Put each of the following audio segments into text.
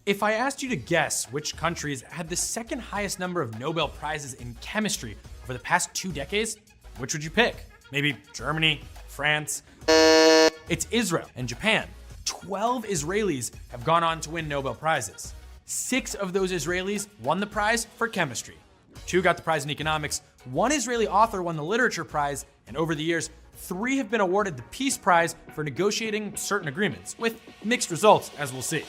If I asked you to guess which countries had the second highest number of Nobel Prizes in chemistry over the past 2 decades, which would you pick? Maybe Germany, France? It's Israel and Japan. 12 Israelis have gone on to win Nobel Prizes. 6 of those Israelis won the prize for chemistry. 2 got the prize in economics, 1 Israeli author won the literature prize, and over the years, 3 have been awarded the Peace Prize for negotiating certain agreements, with mixed results, as we'll see.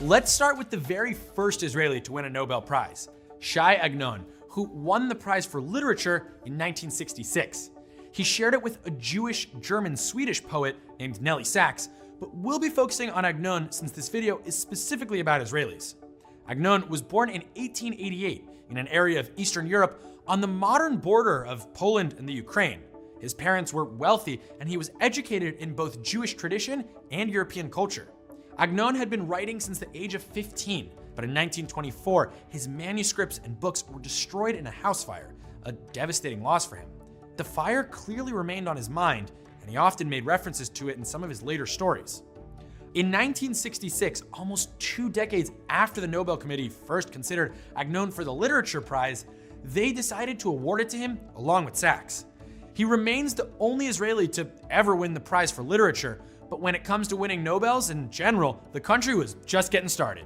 Let's start with the very first Israeli to win a Nobel Prize, Shai Agnon, who won the prize for literature in 1966. He shared it with a Jewish German-Swedish poet named Nelly Sachs, but we'll be focusing on Agnon since this video is specifically about Israelis. Agnon was born in 1888 in an area of Eastern Europe on the modern border of Poland and the Ukraine. His parents were wealthy and he was educated in both Jewish tradition and European culture. Agnon had been writing since the age of 15, but in 1924, his manuscripts and books were destroyed in a house fire, a devastating loss for him. The fire clearly remained on his mind, and he often made references to it in some of his later stories. In 1966, almost 2 decades after the Nobel Committee first considered Agnon for the Literature Prize, they decided to award it to him along with Sachs. He remains the only Israeli to ever win the prize for literature, but when it comes to winning Nobels in general, the country was just getting started.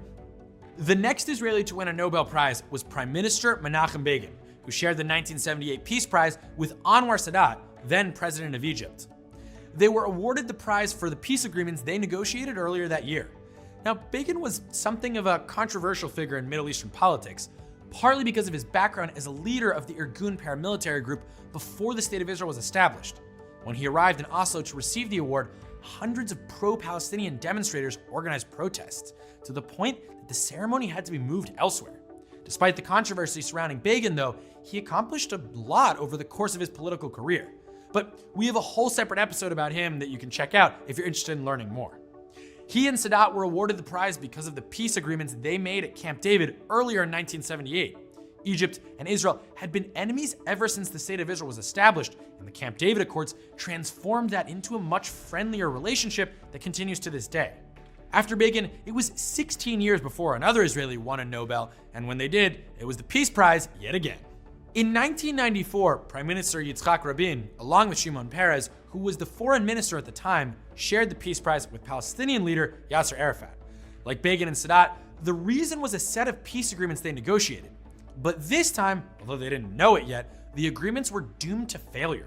The next Israeli to win a Nobel Prize was Prime Minister Menachem Begin, who shared the 1978 Peace Prize with Anwar Sadat, then president of Egypt. They were awarded the prize for the peace agreements they negotiated earlier that year. Now, Begin was something of a controversial figure in Middle Eastern politics, partly because of his background as a leader of the Irgun paramilitary group before the State of Israel was established. When he arrived in Oslo to receive the award, hundreds of pro-Palestinian demonstrators organized protests, to the point that the ceremony had to be moved elsewhere. Despite the controversy surrounding Begin, though, he accomplished a lot over the course of his political career. But we have a whole separate episode about him that you can check out if you're interested in learning more. He and Sadat were awarded the prize because of the peace agreements they made at Camp David earlier in 1978. Egypt and Israel had been enemies ever since the State of Israel was established, and the Camp David Accords transformed that into a much friendlier relationship that continues to this day. After Begin, it was 16 years before another Israeli won a Nobel, and when they did, it was the Peace Prize yet again. In 1994, Prime Minister Yitzhak Rabin, along with Shimon Peres, who was the foreign minister at the time, shared the Peace Prize with Palestinian leader Yasser Arafat. Like Begin and Sadat, the reason was a set of peace agreements they negotiated. But this time, although they didn't know it yet, the agreements were doomed to failure.